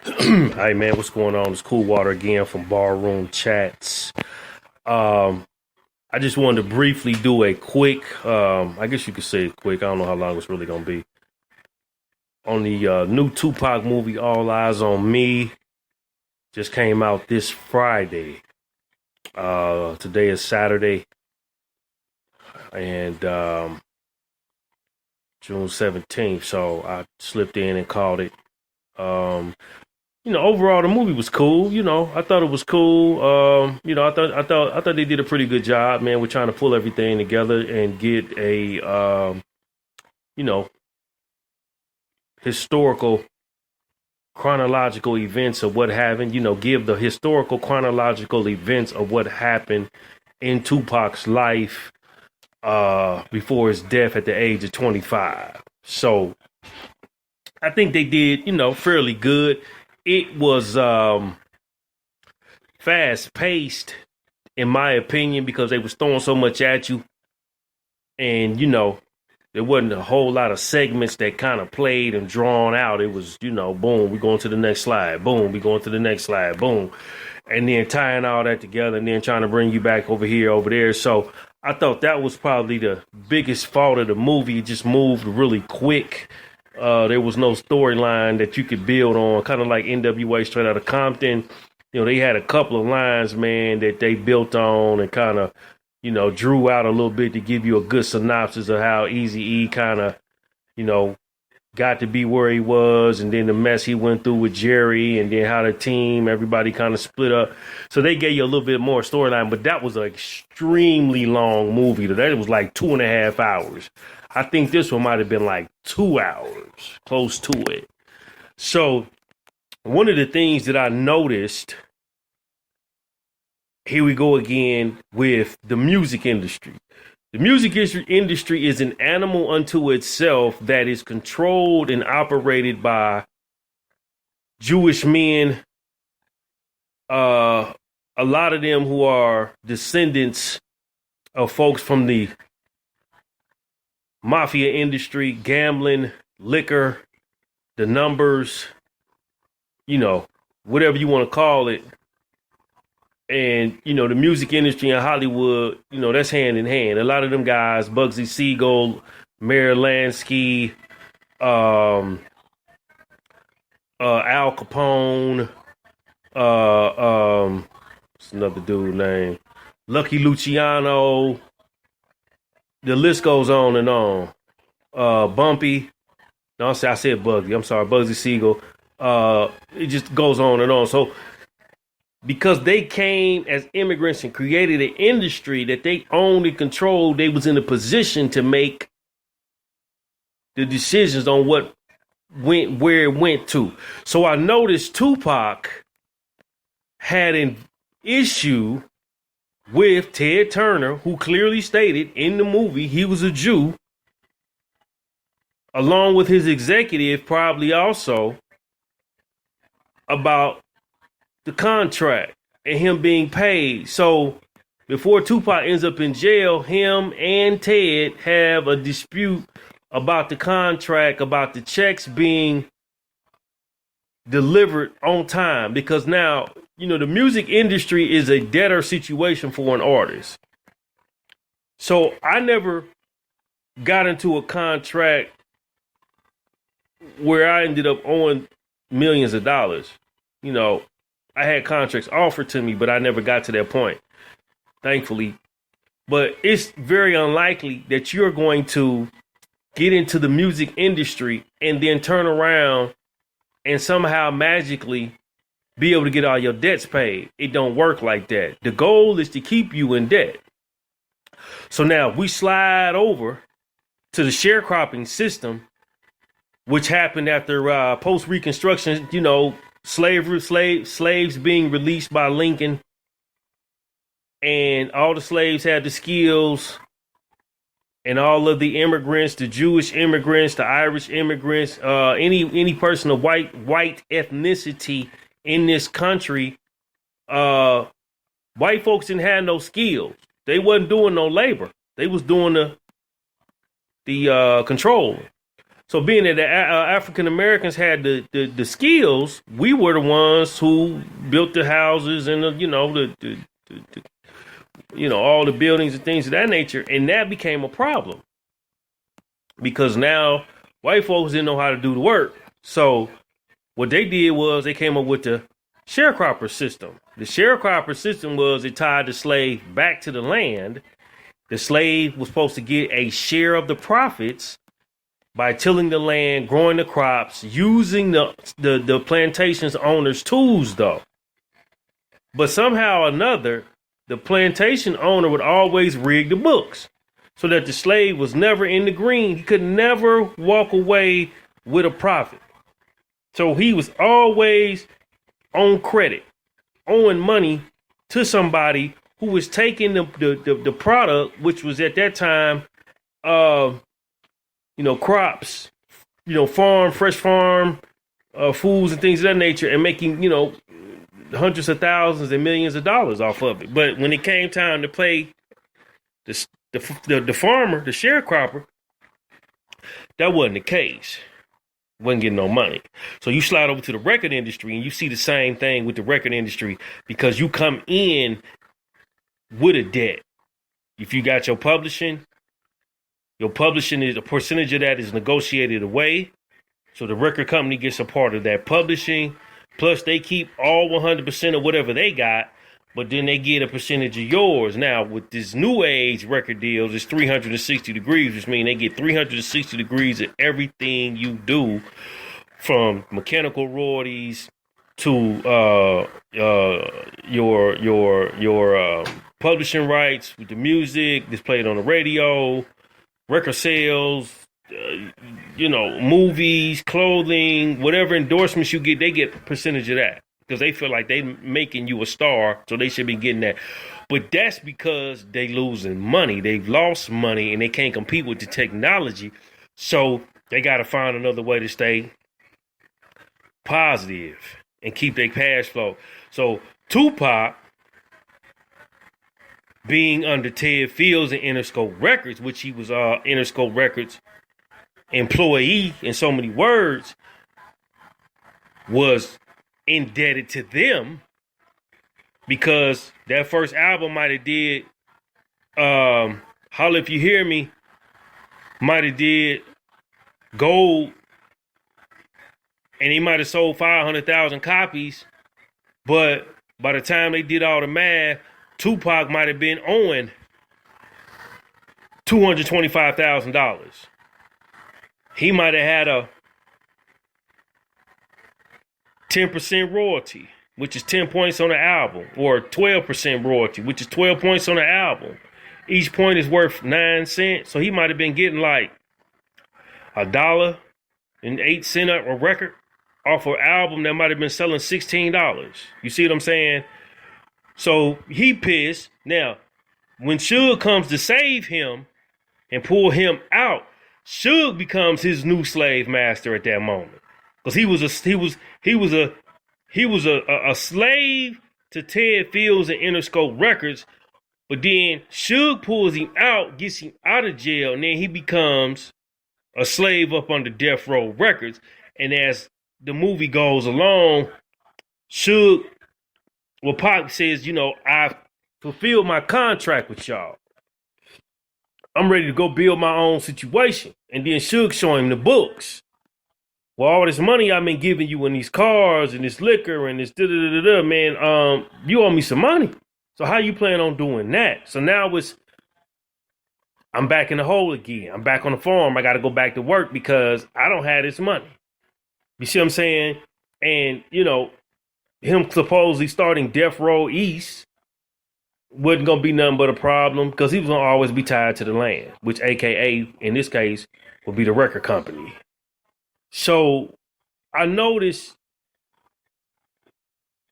Hey man, what's going on? It's Cool Water again from Barroom Chats. Um, I just wanted to briefly do a quick, I guess you could say quick. I don't know how long it's really gonna be on the new Tupac movie, All Eyes on Me. Just came out this Friday. Today is Saturday, and June 17th. So I slipped in and called it. Um, Overall the movie was cool. I thought it was cool. I thought they did a pretty good job, man. We're trying to pull everything together and get a you know, historical chronological events of what happened. Give the historical chronological events of what happened in Tupac's life before his death at the age of 25. So I think they did, fairly good. It was fast paced, in my opinion, because they was throwing so much at you, and there wasn't a whole lot of segments that kind of played and drawn out. It was, boom, we going to the next slide, boom, we going to the next slide, boom, and then tying all that together, and then trying to bring you back over here, over there. So I thought that was probably the biggest fault of the movie. It just moved really quick. There was no storyline that you could build on, kind of like NWA Straight Outta Compton. They had a couple of lines, man, that they built on and kind of, drew out a little bit to give you a good synopsis of how Eazy-E kind of, you know, got to be where he was, and then the mess he went through with Jerry, and then how the team, everybody kind of split up. So they gave you a little bit more storyline, but that was an extremely long movie. That was like 2.5 hours. I think this one might have been like 2 hours, close to it. So one of the things that I noticed, here we go again with the music industry. The music industry is an animal unto itself that is controlled and operated by Jewish men. A lot of them who are descendants of folks from the mafia industry, gambling, liquor, the numbers, whatever you want to call it. And, the music industry in Hollywood, that's hand in hand. A lot of them guys, Bugsy Siegel, Mayor Lansky, Al Capone, what's another dude name? Lucky Luciano. The list goes on and on. Bumpy. No, I said Bugsy. I'm sorry, Bugsy Siegel. It just goes on and on. So, because they came as immigrants and created an industry that they owned and controlled, they was in a position to make the decisions on what went, where it went to. So I noticed Tupac had an issue with Ted Turner, who clearly stated in the movie he was a Jew, along with his executive, probably also, about the contract and him being paid. So before Tupac ends up in jail, him and Ted have a dispute about the contract, about the checks being delivered on time. Because now, the music industry is a debtor situation for an artist. So I never got into a contract where I ended up owing millions of dollars. I had contracts offered to me, but I never got to that point, thankfully. But it's very unlikely that you're going to get into the music industry and then turn around and somehow magically be able to get all your debts paid. It don't work like that. The goal is to keep you in debt. So now we slide over to the sharecropping system, which happened after post-Reconstruction, slaves being released by Lincoln, and all the slaves had the skills, and all of the immigrants, the Jewish immigrants, the Irish immigrants, any person of white ethnicity in this country, white folks didn't have no skills. They wasn't doing no labor. They was doing the control. So being that the African Americans had the skills, we were the ones who built the houses and the all the buildings and things of that nature, and that became a problem because now white folks didn't know how to do the work. So what they did was they came up with the sharecropper system. The sharecropper system was it tied the slave back to the land. The slave was supposed to get a share of the profits by tilling the land, growing the crops, using the plantation's owner's tools, though. But somehow or another, the plantation owner would always rig the books so that the slave was never in the green. He could never walk away with a profit. So he was always on credit, owing money to somebody who was taking the product, which was at that time, crops, fresh farm foods and things of that nature, and making, hundreds of thousands and millions of dollars off of it. But when it came time to pay the farmer, the sharecropper, that wasn't the case. Wasn't getting no money. So you slide over to the record industry and you see the same thing with the record industry because you come in with a debt. If you got your publishing is a percentage of that is negotiated away. So the record company gets a part of that publishing. Plus they keep all 100% of whatever they got, but then they get a percentage of yours. Now with this new age record deals, it's 360 degrees, which means they get 360 degrees of everything you do, from mechanical royalties to your publishing rights with the music that's played on the radio, record sales, movies, clothing, whatever endorsements you get, they get a percentage of that because they feel like they making you a star, so they should be getting that. But that's because they losing money. They've lost money and they can't compete with the technology, so they got to find another way to stay positive and keep their cash flow. So Tupac, being under Ted Fields and Interscope Records, which he was Interscope Records employee in so many words, was indebted to them because that first album might have did Holla If You Hear Me might have did gold, and he might have sold 500,000 copies, but by the time they did all the math, Tupac might have been owing $225,000. He might have had a 10% royalty, which is 10 points on the album, or 12% royalty, which is 12 points on the album. Each point is worth 9 cents. So he might have been getting like $1.08 a record off an album that might have been selling $16. You see what I'm saying? So he pissed. Now, when Suge comes to save him and pull him out, Suge becomes his new slave master at that moment, because he was a slave to Ted Fields and Interscope Records. But then Suge pulls him out, gets him out of jail, and then he becomes a slave up under Death Row Records. And as the movie goes along, Suge, well, Pac says, I've fulfilled my contract with y'all. I'm ready to go build my own situation. And then Suge show him the books. Well, all this money I've been giving you in these cars and this liquor and this da-da-da-da-da, man, you owe me some money. So how you plan on doing that? So now I'm back in the hole again. I'm back on the farm. I got to go back to work because I don't have this money. You see what I'm saying? And, him supposedly starting Death Row East wasn't going to be nothing but a problem because he was going to always be tied to the land, which AKA, in this case, would be the record company. So I noticed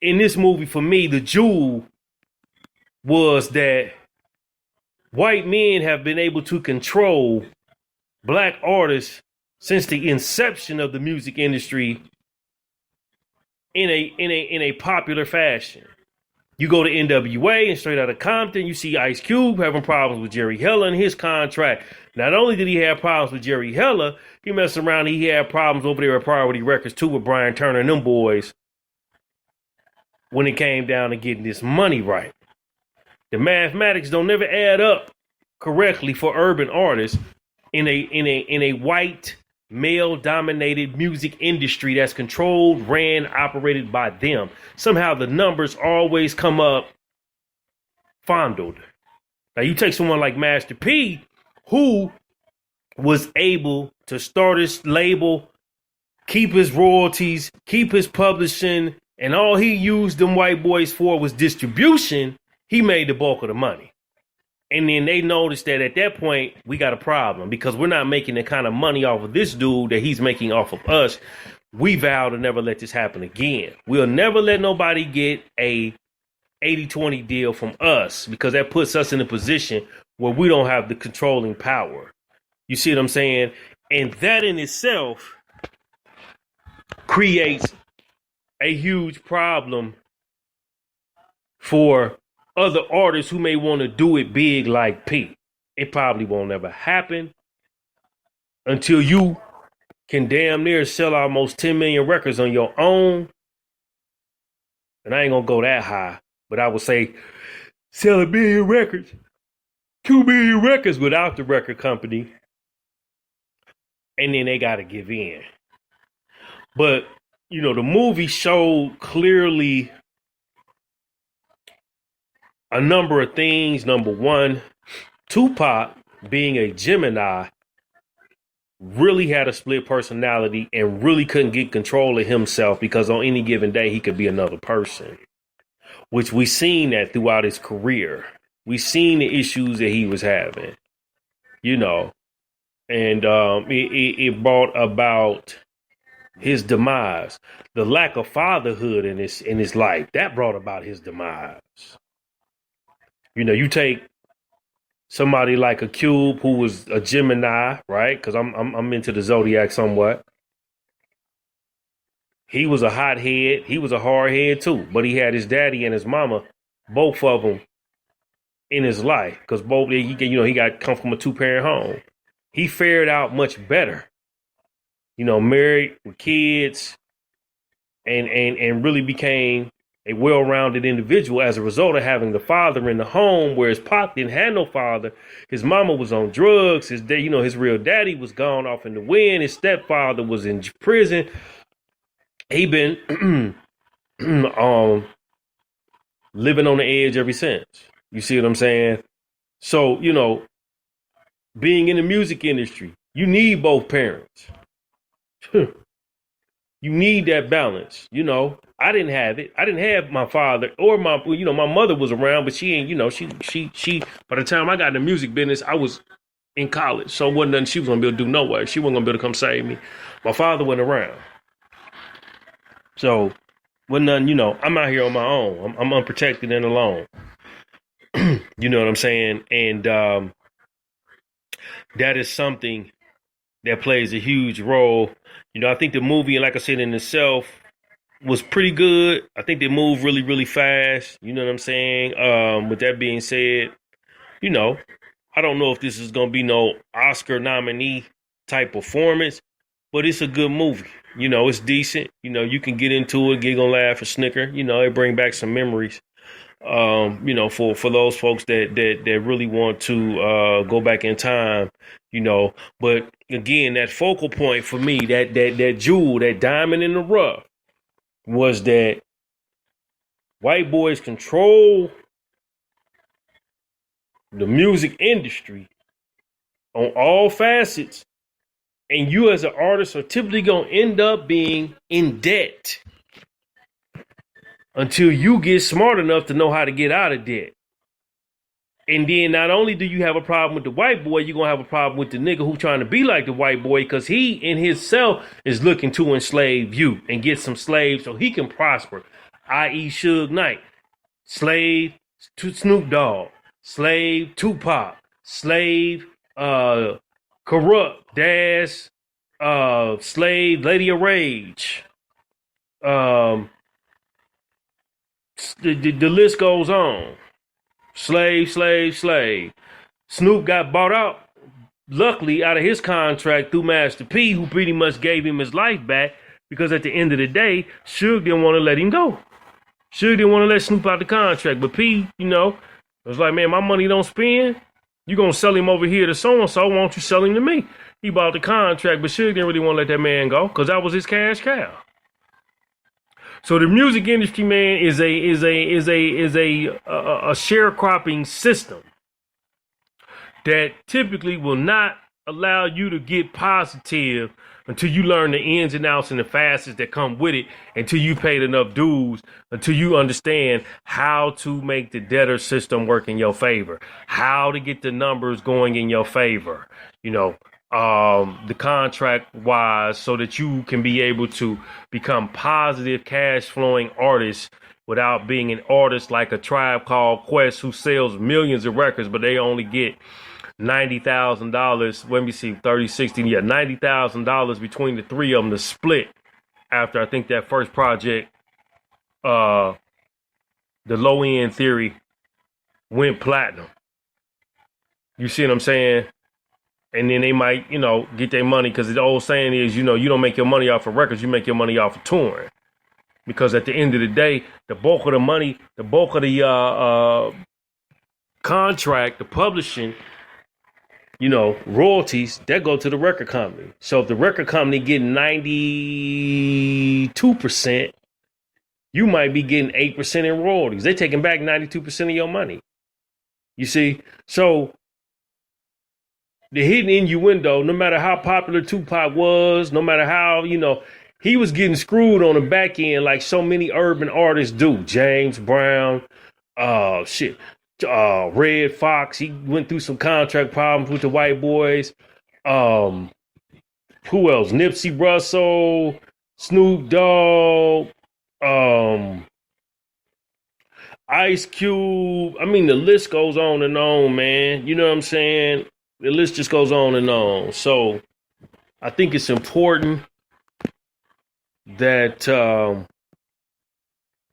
in this movie, for me, the jewel was that white men have been able to control black artists since the inception of the music industry in a popular fashion. You go to NWA and Straight Outta Compton, you see Ice Cube having problems with Jerry Heller and his contract. Not only did he have problems with Jerry Heller, he messed around. He had problems over there at Priority Records too with Brian Turner and them boys when it came down to getting this money right. The mathematics don't never add up correctly for urban artists in a white male dominated music industry that's controlled, ran, operated by them. Somehow the numbers always come up fondled. Now you take someone like Master P, who was able to start his label, keep his royalties, keep his publishing, and all he used them white boys for was distribution. He made the bulk of the money. And then they noticed that at that point, we got a problem because we're not making the kind of money off of this dude that he's making off of us. We vow to never let this happen again. We'll never let nobody get a 80-20 deal from us because that puts us in a position where we don't have the controlling power. You see what I'm saying? And that in itself creates a huge problem for other artists who may want to do it big like P. It probably won't ever happen until you can damn near sell almost 10 million records on your own. And I ain't gonna go that high, but I would say sell 1 million records, 2 million records without the record company. And then they gotta give in. But, you know, the movie showed clearly a number of things. Number one, Tupac, being a Gemini, really had a split personality and really couldn't get control of himself because on any given day he could be another person, which we seen that throughout his career. We seen the issues that he was having, you know, and it brought about his demise. The lack of fatherhood in his life, that brought about his demise. You know, you take somebody like a Cube who was a Gemini, right? Because I'm into the zodiac somewhat. He was a hothead. He was a hardhead too. But he had his daddy and his mama, both of them, in his life. Because both, he got come from a 2-parent home. He fared out much better. You know, married with kids, and really became a well-rounded individual as a result of having the father in the home, whereas Pac didn't have no father. His mama was on drugs. His real daddy was gone off in the wind. His stepfather was in prison. He been living on the edge ever since. You see what I'm saying? So, you know, being in the music industry, you need both parents. You need that balance, you know. I didn't have it. I didn't have my father or my mother was around, but she ain't, she by the time I got in the music business, I was in college. So wasn't nothing she was gonna be able to do no way. She wasn't gonna be able to come save me. My father wasn't around. So wasn't nothing, I'm out here on my own. I'm unprotected and alone. You know what I'm saying? And that is something that plays a huge role. You know, I think the movie, like I said, in itself was pretty good. I think they moved really, really fast. You know what I'm saying? With that being said, you know, I don't know if this is going to be no Oscar nominee type performance, but it's a good movie. You know, it's decent. You know, you can get into it, giggle, laugh, or snicker. You know, it bring back some memories. You know, for those folks that really want to go back in time, you know. But again, that focal point for me, that jewel, that diamond in the rough, was that white boys control the music industry on all facets, and you as an artist are typically gonna end up being in debt until you get smart enough to know how to get out of debt. And then not only do you have a problem with the white boy, you're going to have a problem with the nigga who trying to be like the white boy because he in himself is looking to enslave you and get some slaves so he can prosper, i.e. Suge Knight, slave to Snoop Dogg, slave Tupac, slave Corrupt, Daz, slave Lady of Rage, the list goes on. Slave, slave, slave. Snoop got bought out, luckily, out of his contract through Master P, who pretty much gave him his life back, because at the end of the day, Suge didn't want to let him go. Suge didn't want to let Snoop out the contract. But P, was like, man, my money don't spend. You gonna sell him over here to so-and-so, why don't you sell him to me? He bought the contract, but Suge didn't really want to let that man go, because that was his cash cow. So the music industry, man, is a sharecropping system that typically will not allow you to get positive until you learn the ins and outs and the facets that come with it, until you paid enough dues, until you understand how to make the debtor system work in your favor, how to get the numbers going in your favor, the contract wise, so that you can be able to become positive cash flowing artists without being an artist like a Tribe Called Quest who sells millions of records, but they only get $90,000. Let me see, 30, 60, $90,000 between the three of them to split after I think that first project, the Low End Theory, went platinum. You see what I'm saying? And then they might, get their money, because the old saying is, you don't make your money off of records, you make your money off of touring. Because at the end of the day, the bulk of the money, the bulk of the contract, the publishing, royalties, that go to the record company. So if the record company getting 92%, you might be getting 8% in royalties. They're taking back 92% of your money. You see? So the hidden innuendo, no matter how popular Tupac was, no matter how, he was getting screwed on the back end like so many urban artists do. James Brown, Red Fox, he went through some contract problems with the white boys. Who else? Nipsey Russell, Snoop Dogg, Ice Cube. I mean, the list goes on and on, man. You know what I'm saying? The list just goes on and on. So I think it's important that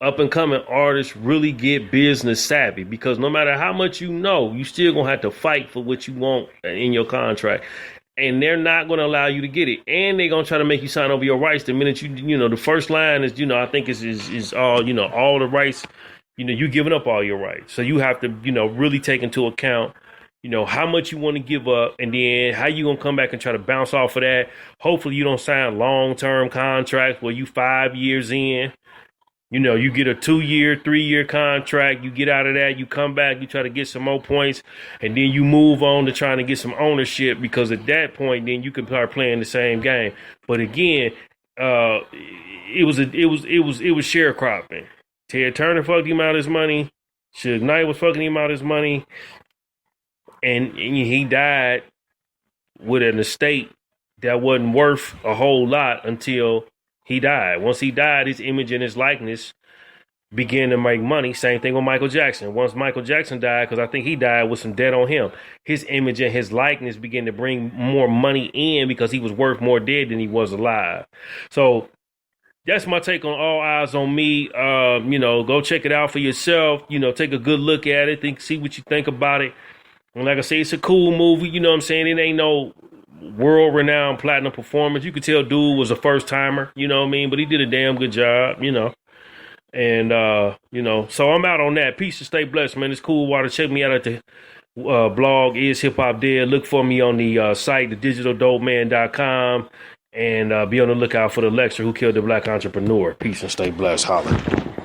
up and coming artists really get business savvy, because no matter how much you still gonna have to fight for what you want in your contract, and they're not gonna allow you to get it, and they're gonna try to make you sign over your rights the minute the first line is I think is all all the rights, you giving up all your rights. So you have to really take into account how much you want to give up, and then how you gonna come back and try to bounce off of that. Hopefully you don't sign long-term contracts where you 5 years in. You get a 2-year, 3-year contract, you get out of that, you come back, you try to get some more points, and then you move on to trying to get some ownership, because at that point, then you can start playing the same game. But again, it was sharecropping. Ted Turner fucked him out his money. Suge Knight was fucking him out his money. And he died with an estate that wasn't worth a whole lot until he died. Once he died, his image and his likeness began to make money. Same thing with Michael Jackson. Once Michael Jackson died, because I think he died with some debt on him, his image and his likeness began to bring more money in, because he was worth more dead than he was alive. So that's my take on All Eyez on Me. Go check it out for yourself. Take a good look at it. See what you think about it. And like I say, it's a cool movie. You know what I'm saying? It ain't no world-renowned platinum performance. You could tell dude was a first-timer, you know what I mean? But he did a damn good job, And, so I'm out on that. Peace and stay blessed, man. It's cool water. Check me out at the blog, Is Hip Hop Dead. Look for me on the site, thedigitaldopeman.com. And be on the lookout for the lecture, Who Killed the Black Entrepreneur. Peace and stay blessed. Holla.